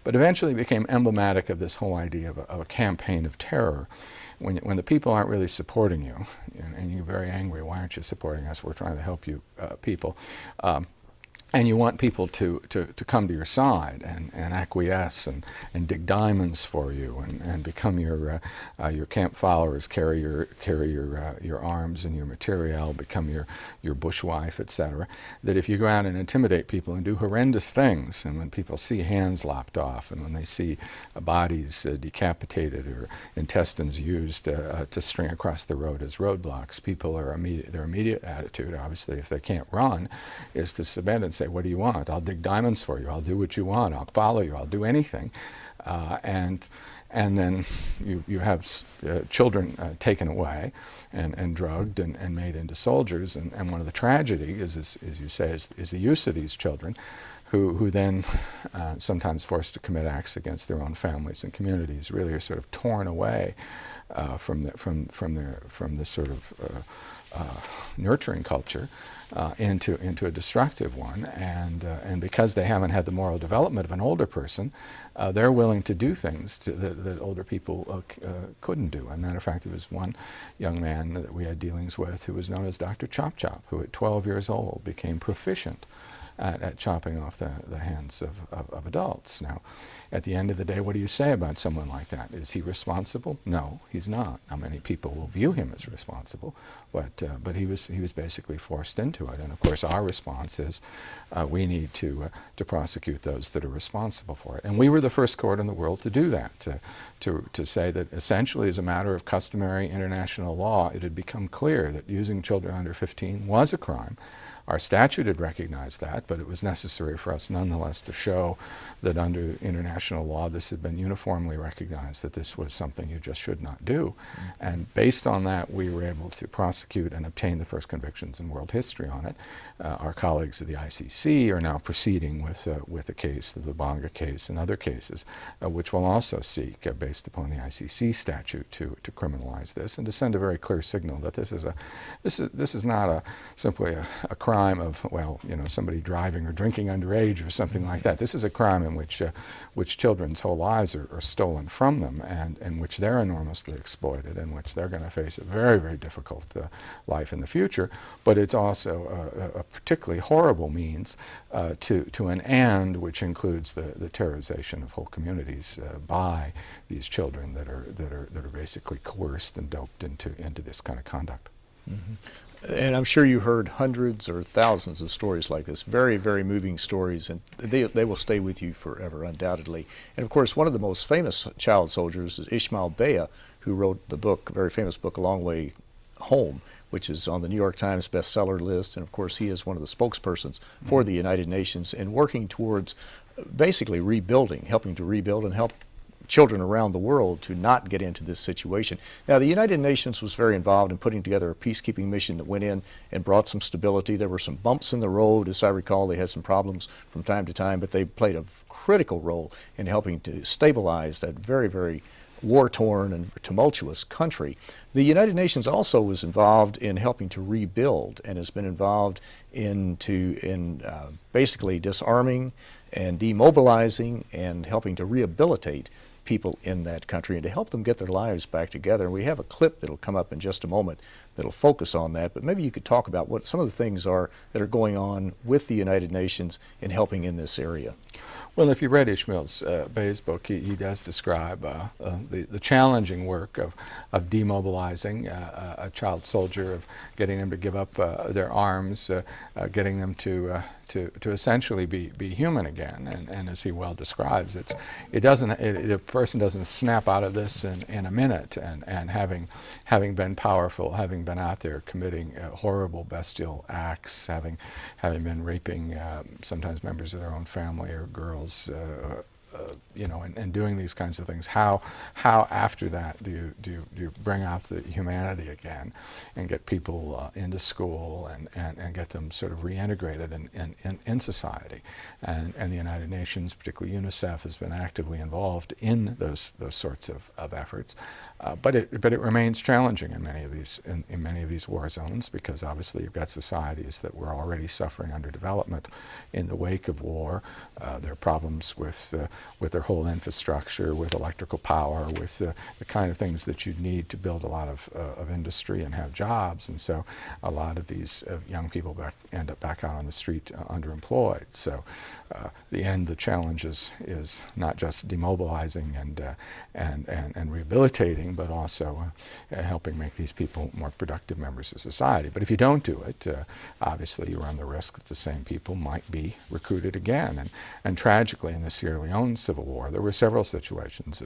but eventually became emblematic of this whole idea of a campaign of terror. When the people aren't really supporting you, and you're very angry, why aren't you supporting us? We're trying to help you people. And you want people to come to your side and acquiesce and dig diamonds for you and become your camp followers, carry your arms and your material, become your bushwife, etc. That if you go out and intimidate people and do horrendous things, and when people see hands lopped off, and when they see bodies decapitated or intestines used to string across the road as roadblocks, people are their immediate attitude, obviously, if they can't run, is to submit and say, what do you want? I'll dig diamonds for you. I'll do what you want. I'll follow you. I'll do anything. And then you have children taken away and drugged and made into soldiers. And one of the tragedies, as you say, is the use of these children, who then sometimes forced to commit acts against their own families and communities, really are sort of torn away from the sort of nurturing culture into a destructive one, and because they haven't had the moral development of an older person, they're willing to do things that older people couldn't do. As a matter of fact, there was one young man that we had dealings with who was known as Dr. Chop Chop, who at 12 years old became proficient at chopping off the hands of adults. Now, at the end of the day, what do you say about someone like that? Is he responsible? No, he's not. Now, many people will view him as responsible, but he was basically forced into it. And of course, our response is we need to prosecute those that are responsible for it. And we were the first court in the world to do that, to say that essentially, as a matter of customary international law, it had become clear that using children under 15 was a crime. Our statute had recognized that, but it was necessary for us nonetheless to show that under international law this had been uniformly recognized that this was something you just should not do. And based on that, we were able to prosecute and obtain the first convictions in world history on it. Our colleagues at the ICC are now proceeding with a case, the Lubanga case and other cases, which will also seek, based upon the ICC statute, to criminalize this and to send a very clear signal that this is not simply a crime of, well, somebody driving or drinking underage or something like that. This is a crime in which children's whole lives are stolen from them, and in which they're enormously exploited, in which they're going to face a very, very difficult life in the future. But it's also a particularly horrible means to an end which includes the terrorization of whole communities by these children that are basically coerced and doped into this kind of conduct. Mm-hmm. And I'm sure you heard hundreds or thousands of stories like this, very, very moving stories, and they will stay with you forever, undoubtedly. And of course, one of the most famous child soldiers is Ismail Bea, who wrote the book, a very famous book, A Long Way Home, which is on the New York Times bestseller list. And of course, he is one of the spokespersons for the United Nations and working towards basically rebuilding, helping to rebuild and help children around the world to not get into this situation. Now, the United Nations was very involved in putting together a peacekeeping mission that went in and brought some stability. There were some bumps in the road, as I recall. They had some problems from time to time, but they played a critical role in helping to stabilize that very, very war-torn and tumultuous country. The United Nations also was involved in helping to rebuild and has been involved in basically disarming and demobilizing and helping to rehabilitate people in that country and to help them get their lives back together. And we have a clip that'll come up in just a moment that'll focus on that, but maybe you could talk about what some of the things are that are going on with the United Nations in helping in this area. Well, if you read Ismail Bea's book, he does describe the challenging work of demobilizing a child soldier, of getting them to give up their arms, getting them to essentially be human again. And as he well describes, the person doesn't snap out of this in a minute. And having been powerful, having been out there committing horrible bestial acts, having been raping sometimes members of their own family or girls, and doing these kinds of things, how after that do you bring out the humanity again and get people into school and get them sort of reintegrated in society? And the United Nations, particularly UNICEF, has been actively involved in those sorts of efforts. But it remains challenging in many of these war zones, because obviously you've got societies that were already suffering underdevelopment in the wake of war. There are problems with their whole infrastructure, with electrical power, with the kind of things that you need to build a lot of industry and have jobs. And so a lot of these young people end up back out on the street underemployed. So the challenge is not just demobilizing and rehabilitating, but also helping make these people more productive members of society. But if you don't do it, obviously you run the risk that the same people might be recruited again. And tragically, in the Sierra Leone Civil War, there were several situations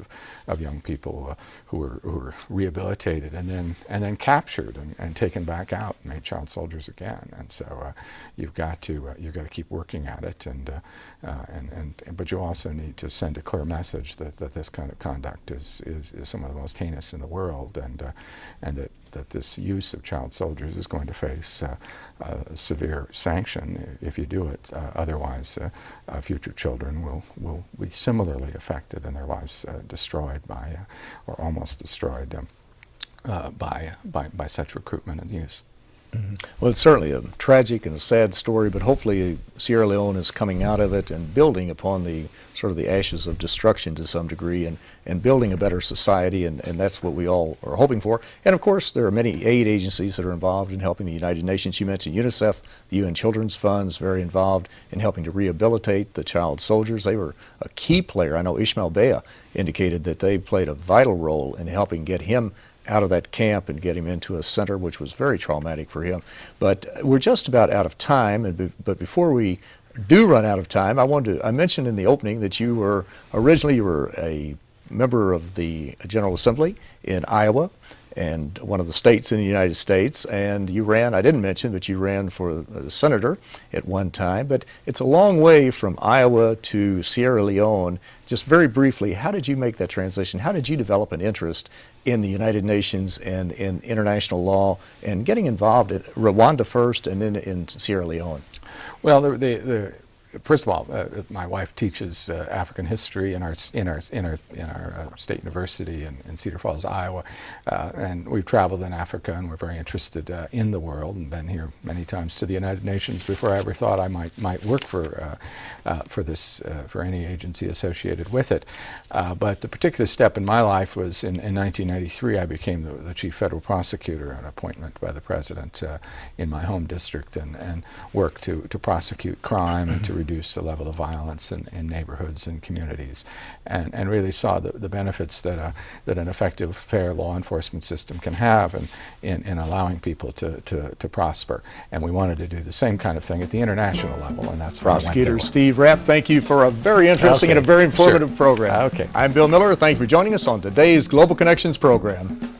of young people who were rehabilitated and then captured and taken back out and made child soldiers again. And so you've got to keep working at it, but you also need to send a clear message that this kind of conduct is some of the most heinous in the world, and that this use of child soldiers is going to face severe sanction if you do it. Otherwise, future children will be similarly affected and their lives destroyed by, or almost destroyed by such recruitment and use. Mm-hmm. Well, it's certainly a tragic and a sad story, but hopefully Sierra Leone is coming out of it and building upon the sort of the ashes of destruction to some degree, and building a better society, and that's what we all are hoping for. And of course, there are many aid agencies that are involved in helping. The United Nations, you mentioned UNICEF, the UN Children's Fund is very involved in helping to rehabilitate the child soldiers. They were a key player. I know Ishmael Bea indicated that they played a vital role in helping get him out of that camp and get him into a center, which was very traumatic for him. But we're just about out of time, but before we do run out of time, I mentioned in the opening that you were a member of the General Assembly in Iowa, and one of the states in the United States, and you ran, I didn't mention, but you ran for senator at one time. But it's a long way from Iowa to Sierra Leone. Just very briefly, how did you make that transition? How did you develop an interest in the United Nations and in international law, and getting involved in Rwanda first and then in Sierra Leone? Well, first of all, my wife teaches African history in our state university in Cedar Falls, Iowa, and we've traveled in Africa, and we're very interested in the world, and been here many times to the United Nations before I ever thought I might work for any agency associated with it. But the particular step in my life was in 1993. I became the chief federal prosecutor, an appointment by the president in my home district, and worked to prosecute crime and to reduce the level of violence in neighborhoods and communities, and really saw the benefits that an effective, fair law enforcement system can have in allowing people to prosper. And we wanted to do the same kind of thing at the international level, and that's why Prosecutor Steve Rapp, thank you for a very interesting and a very informative program. Okay. I'm Bill Miller. Thank you for joining us on today's Global Connections program.